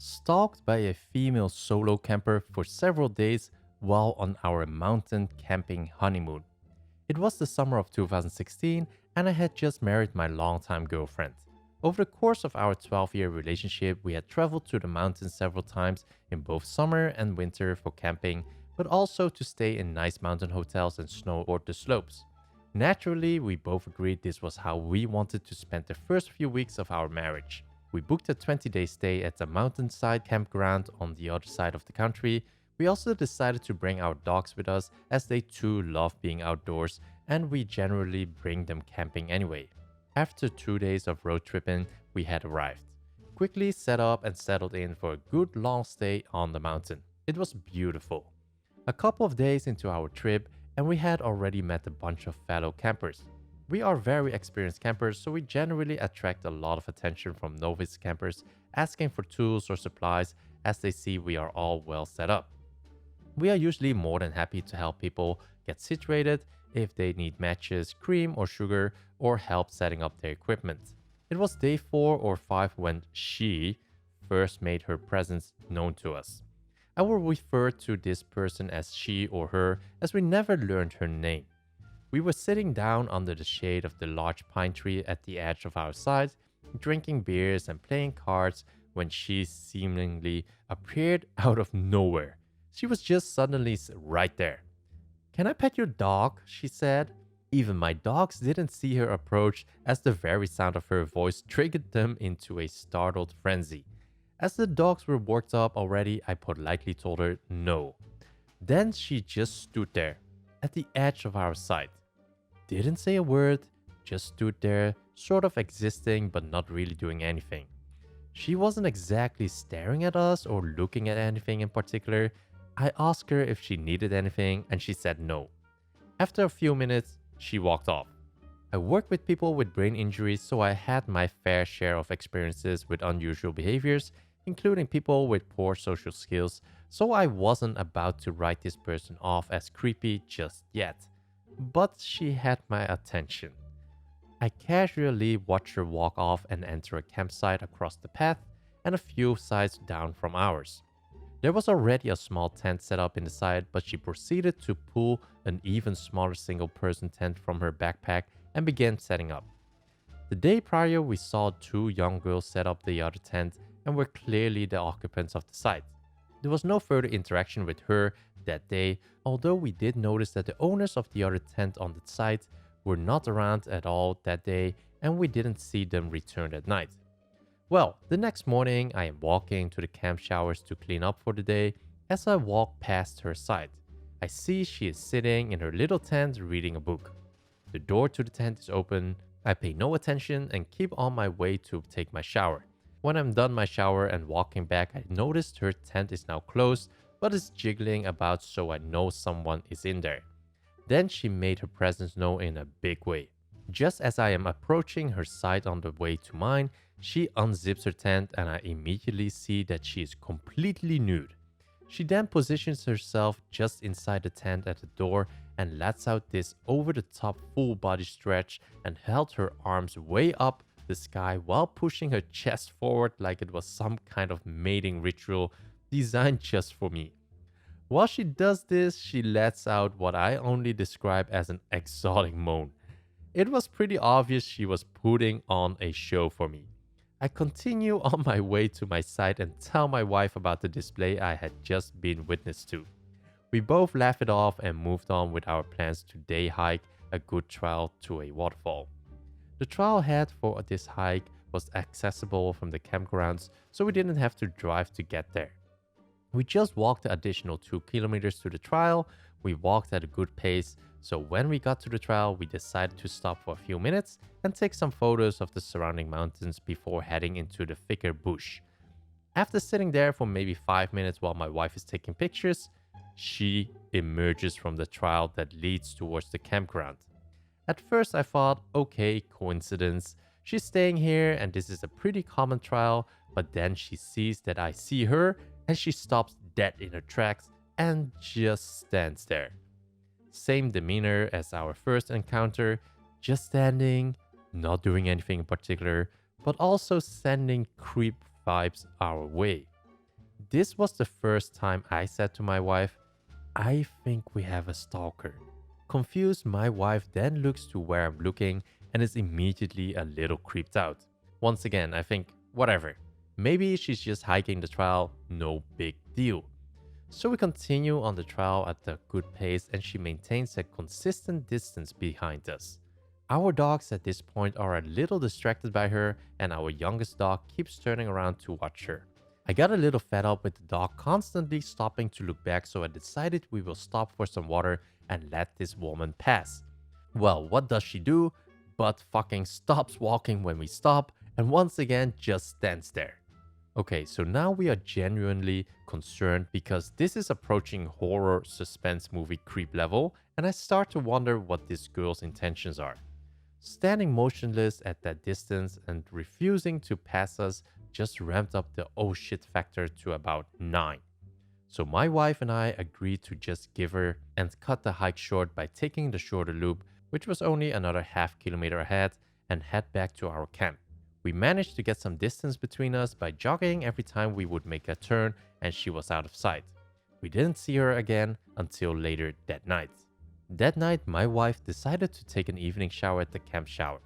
Stalked by a female solo camper for several days while on our mountain camping honeymoon. It was the summer of 2016 and I had just married my longtime girlfriend. Over the course of our 12-year relationship, we had traveled to the mountains several times in both summer and winter for camping, but also to stay in nice mountain hotels and snowboard the slopes. Naturally, we both agreed this was how we wanted to spend the first few weeks of our marriage. We booked a 20-day stay at a mountainside campground on the other side of the country. We also decided to bring our dogs with us as they too love being outdoors and we generally bring them camping anyway. After 2 days of road tripping, we had arrived. Quickly set up and settled in for a good long stay on the mountain. It was beautiful. A couple of days into our trip, and we had already met a bunch of fellow campers. We are very experienced campers, so we generally attract a lot of attention from novice campers asking for tools or supplies as they see we are all well set up. We are usually more than happy to help people get situated if they need matches, cream, or sugar, or help setting up their equipment. It was day 4 or 5 when she first made her presence known to us. I will refer to this person as she or her as we never learned her name. We were sitting down under the shade of the large pine tree at the edge of our site, drinking beers and playing cards when she seemingly appeared out of nowhere. She was just suddenly right there. "Can I pet your dog?" she said. Even my dogs didn't see her approach as the very sound of her voice triggered them into a startled frenzy. As the dogs were worked up already, I politely told her no. Then she just stood there, at the edge of our site. Didn't say a word, just stood there, sort of existing but not really doing anything. She wasn't exactly staring at us or looking at anything in particular. I asked her if she needed anything and she said no. After a few minutes, she walked off. I work with people with brain injuries, so I had my fair share of experiences with unusual behaviors, including people with poor social skills, so I wasn't about to write this person off as creepy just yet. But she had my attention. I casually watched her walk off and enter a campsite across the path and a few sites down from ours. There was already a small tent set up in the side, but she proceeded to pull an even smaller single-person tent from her backpack and began setting up. The day prior, we saw 2 young girls set up the other tent and were clearly the occupants of the site. There was no further interaction with her that day, although we did notice that the owners of the other tent on the site were not around at all that day and we didn't see them return at night. Well, the next morning, I am walking to the camp showers to clean up for the day. As I walk past her site, I see she is sitting in her little tent reading a book. The door to the tent is open. I pay no attention and keep on my way to take my shower. When I'm done my shower and walking back, I noticed her tent is now closed, but is jiggling about, so I know someone is in there. Then she made her presence known in a big way. Just as I am approaching her site on the way to mine, she unzips her tent and I immediately see that she is completely nude. She then positions herself just inside the tent at the door and lets out this over-the-top full body stretch and held her arms way up the sky while pushing her chest forward like it was some kind of mating ritual designed just for me. While she does this, she lets out what I only describe as an exotic moan. It was pretty obvious she was putting on a show for me. I continue on my way to my site and tell my wife about the display I had just been witness to. We both laughed it off and moved on with our plans to day hike a good trail to a waterfall. The trailhead for this hike was accessible from the campgrounds, so we didn't have to drive to get there. We just walked the additional 2 kilometers to the trail. We walked at a good pace, so when we got to the trail, we decided to stop for a few minutes and take some photos of the surrounding mountains before heading into the thicker bush. After sitting there for maybe 5 minutes while my wife is taking pictures, she emerges from the trail that leads towards the campground. At first I thought, okay, coincidence. She's staying here and this is a pretty common trail, but then she sees that I see her and she stops dead in her tracks and just stands there. Same demeanor as our first encounter, just standing, not doing anything in particular, but also sending creep vibes our way. This was the first time I said to my wife, I think we have a stalker. Confused, my wife then looks to where I'm looking and is immediately a little creeped out. Once again, I think, whatever. Maybe she's just hiking the trail, no big deal. So we continue on the trail at a good pace and she maintains a consistent distance behind us. Our dogs at this point are a little distracted by her and our youngest dog keeps turning around to watch her. I got a little fed up with the dog constantly stopping to look back, so I decided we will stop for some water and let this woman pass. Well, what does she do? But fucking stops walking when we stop and once again just stands there. Okay, so now we are genuinely concerned because this is approaching horror suspense movie creep level and I start to wonder what this girl's intentions are. Standing motionless at that distance and refusing to pass us just ramped up the oh shit factor to about 9. So my wife and I agreed to just give her and cut the hike short by taking the shorter loop, which was only another half kilometer ahead, and head back to our camp. We managed to get some distance between us by jogging every time we would make a turn and she was out of sight. We didn't see her again until later that night. That night, my wife decided to take an evening shower at the camp shower.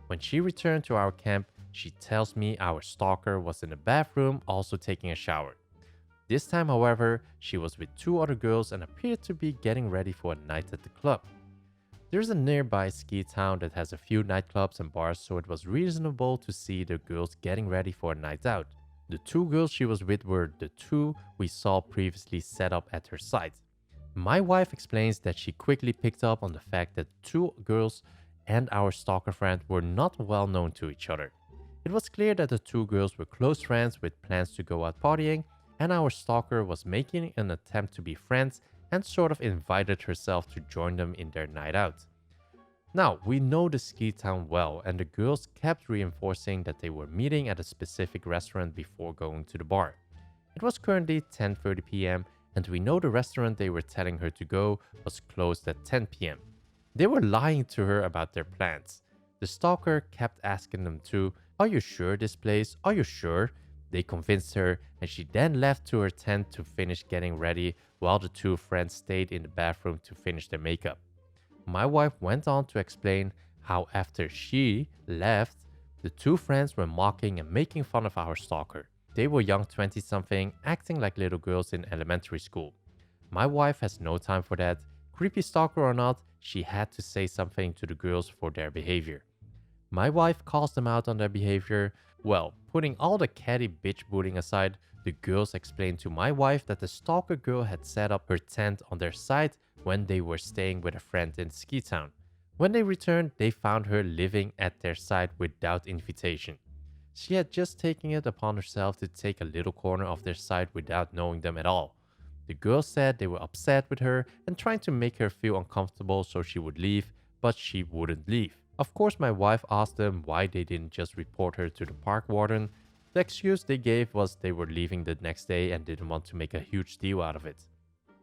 When she returned to our camp, she tells me our stalker was in the bathroom also taking a shower. This time, however, she was with 2 other girls and appeared to be getting ready for a night at the club. There's a nearby ski town that has a few nightclubs and bars, so it was reasonable to see the girls getting ready for a night out. The 2 girls she was with were the 2 we saw previously set up at her site. My wife explains that she quickly picked up on the fact that 2 girls and our stalker friend were not well known to each other. It was clear that the 2 girls were close friends with plans to go out partying, and our stalker was making an attempt to be friends and sort of invited herself to join them in their night out. Now, we know the ski town well, and the girls kept reinforcing that they were meeting at a specific restaurant before going to the bar. It was currently 10:30 p.m., and we know the restaurant they were telling her to go was closed at 10 p.m. They were lying to her about their plans. The stalker kept asking them to, "Are you sure this place? Are you sure?" They convinced her, and she then left to her tent to finish getting ready while the 2 friends stayed in the bathroom to finish their makeup. My wife went on to explain how after she left, the 2 friends were mocking and making fun of our stalker. They were young 20-something, acting like little girls in elementary school. My wife has no time for that. Creepy stalker or not, she had to say something to the girls for their behavior. My wife calls them out on their behavior. Well, putting all the catty bitch booting aside, the girls explained to my wife that the stalker girl had set up her tent on their site when they were staying with a friend in Ski Town. When they returned, they found her living at their site without invitation. She had just taken it upon herself to take a little corner of their site without knowing them at all. The girls said they were upset with her and trying to make her feel uncomfortable so she would leave, but she wouldn't leave. Of course, my wife asked them why they didn't just report her to the park warden. The excuse they gave was they were leaving the next day and didn't want to make a huge deal out of it.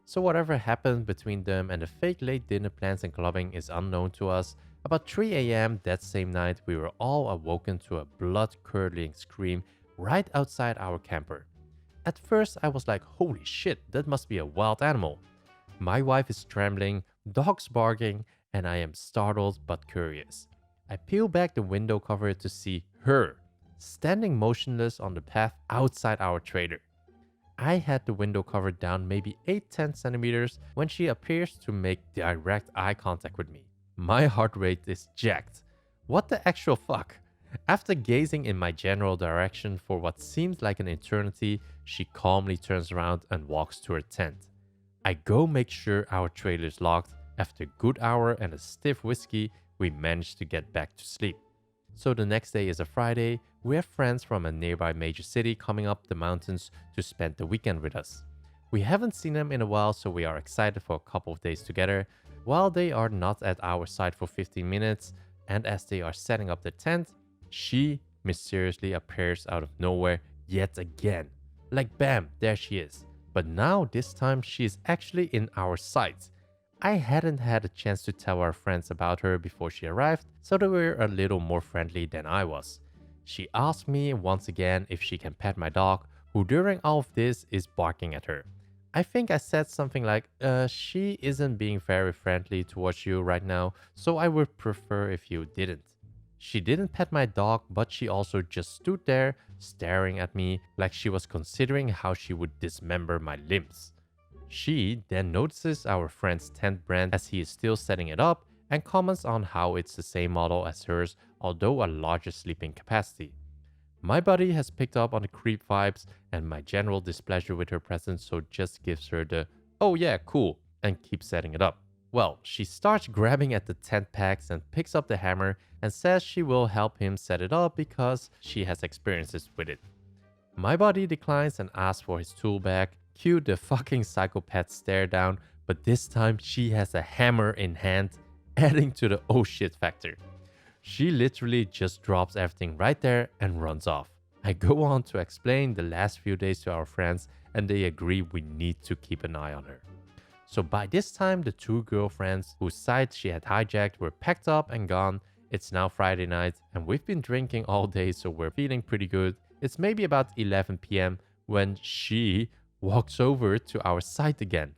So whatever happened between them and the fake late dinner plans and clubbing is unknown to us. About 3 a.m. that same night, we were all awoken to a blood-curdling scream right outside our camper. At first, I was like, holy shit, that must be a wild animal. My wife is trembling, dogs barking, and I am startled but curious. I peel back the window cover to see her, standing motionless on the path outside our trailer. I had the window cover down maybe 8-10 centimeters when she appears to make direct eye contact with me. My heart rate is jacked. What the actual fuck? After gazing in my general direction for what seems like an eternity, she calmly turns around and walks to her tent. I go make sure our trailer is locked. After a good hour and a stiff whiskey, we manage to get back to sleep. So the next day is a Friday. We have friends from a nearby major city coming up the mountains to spend the weekend with us. We haven't seen them in a while, so we are excited for a couple of days together. While they are not at our site for 15 minutes, and as they are setting up the tent, she mysteriously appears out of nowhere yet again. Like bam, there she is. But now this time she is actually in our sight. I hadn't had a chance to tell our friends about her before she arrived, so they were a little more friendly than I was. She asked me once again if she can pet my dog, who during all of this is barking at her. I think I said something like, she isn't being very friendly towards you right now, so I would prefer if you didn't. She didn't pet my dog, but she also just stood there staring at me like she was considering how she would dismember my limbs. She then notices our friend's tent brand as he is still setting it up and comments on how it's the same model as hers, although a larger sleeping capacity. My buddy has picked up on the creep vibes and my general displeasure with her presence, so just gives her the, oh yeah, cool, and keeps setting it up. Well, she starts grabbing at the tent pegs and picks up the hammer and says she will help him set it up because she has experiences with it. My buddy declines and asks for his tool back. Cue the fucking psychopath stare down, but this time she has a hammer in hand, adding to the oh shit factor. She literally just drops everything right there and runs off. I go on to explain the last few days to our friends, and they agree we need to keep an eye on her. So by this time, the two girlfriends whose sites she had hijacked were packed up and gone. It's now Friday night, and we've been drinking all day, so we're feeling pretty good. It's maybe about 11 p.m. when she walks over to our site again.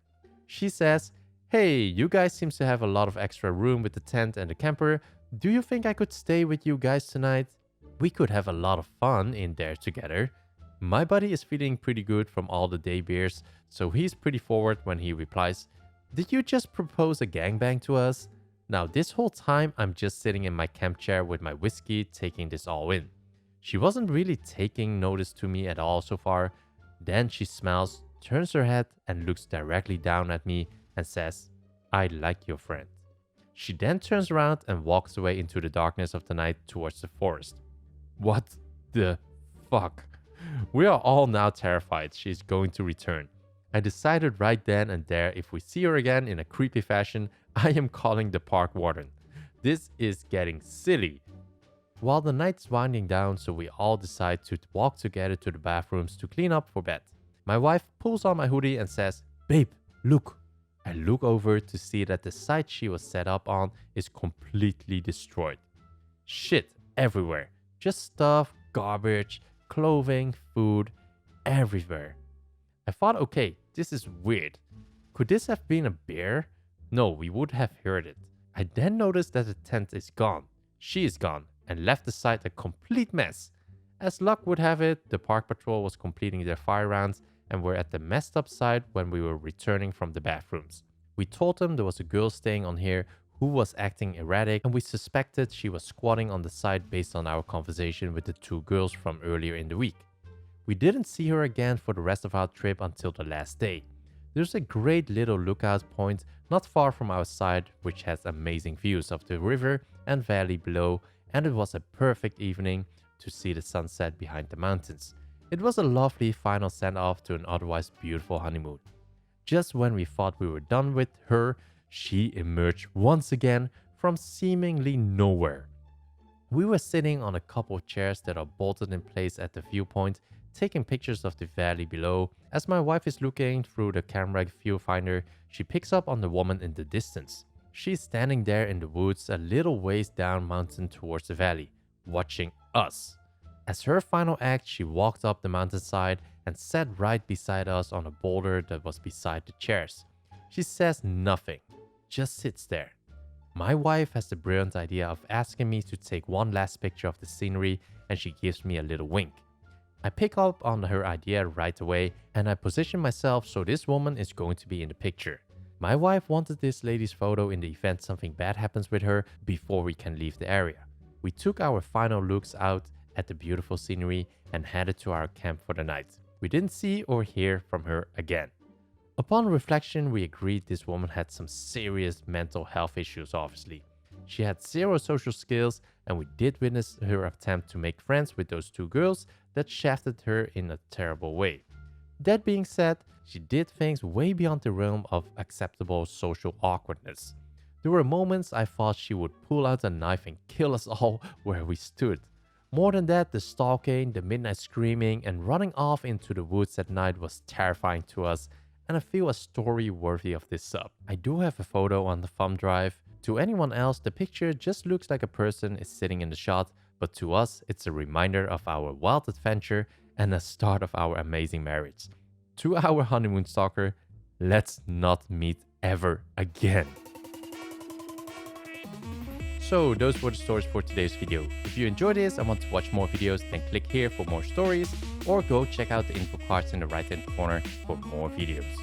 She says, "Hey, you guys seem to have a lot of extra room with the tent and the camper. Do you think I could stay with you guys tonight? We could have a lot of fun in there together." My buddy is feeling pretty good from all the day beers, so he's pretty forward when he replies, "Did you just propose a gangbang to us?" Now, this whole time, I'm just sitting in my camp chair with my whiskey, taking this all in. She wasn't really taking notice to me at all so far. Then she smiles, turns her head, and looks directly down at me and says, "I like your friend." She then turns around and walks away into the darkness of the night towards the forest. What the fuck? We are all now terrified she's going to return. I decided right then and there, if we see her again in a creepy fashion, I am calling the park warden. This is getting silly. While the night's winding down, so we all decide to walk together to the bathrooms to clean up for bed. My wife pulls on my hoodie and says, "Babe, look." I look over to see that the site she was set up on is completely destroyed. Shit everywhere. Just stuff, garbage, clothing, food, everywhere. I thought, okay, this is weird. Could this have been a bear? No, we would have heard it. I then noticed that the tent is gone. She is gone and left the site a complete mess. As luck would have it, the park patrol was completing their fire rounds and were at the messed up site when we were returning from the bathrooms. We told them there was a girl staying on here who was acting erratic, and we suspected she was squatting on the site based on our conversation with the two girls from earlier in the week. We didn't see her again for the rest of our trip until the last day. There's a great little lookout point not far from our site which has amazing views of the river and valley below, and it was a perfect evening to see the sunset behind the mountains. It was a lovely final send-off to an otherwise beautiful honeymoon. Just when we thought we were done with her, she emerged once again from seemingly nowhere. We were sitting on a couple of chairs that are bolted in place at the viewpoint, taking pictures of the valley below. As my wife is looking through the camera viewfinder, she picks up on the woman in the distance. She's standing there in the woods a little ways down mountain towards the valley, watching us. As her final act, she walked up the mountainside and sat right beside us on a boulder that was beside the chairs. She says nothing, just sits there. My wife has the brilliant idea of asking me to take one last picture of the scenery, and she gives me a little wink. I pick up on her idea right away, and I position myself so this woman is going to be in the picture. My wife wanted this lady's photo in the event something bad happens with her before we can leave the area. We took our final looks out at the beautiful scenery and headed to our camp for the night. We didn't see or hear from her again. Upon reflection, we agreed this woman had some serious mental health issues, obviously. She had zero social skills, and we did witness her attempt to make friends with those two girls that shafted her in a terrible way. That being said, she did things way beyond the realm of acceptable social awkwardness. There were moments I thought she would pull out a knife and kill us all where we stood. More than that, the stalking, the midnight screaming, and running off into the woods at night was terrifying to us, and I feel a story worthy of this sub. I do have a photo on the thumb drive. To anyone else, the picture just looks like a person is sitting in the shot, but to us, it's a reminder of our wild adventure and the start of our amazing marriage. To our honeymoon stalker, let's not meet ever again. So those were the stories for today's video. If you enjoyed this and want to watch more videos, then click here for more stories, or go check out the info cards in the right hand corner for more videos.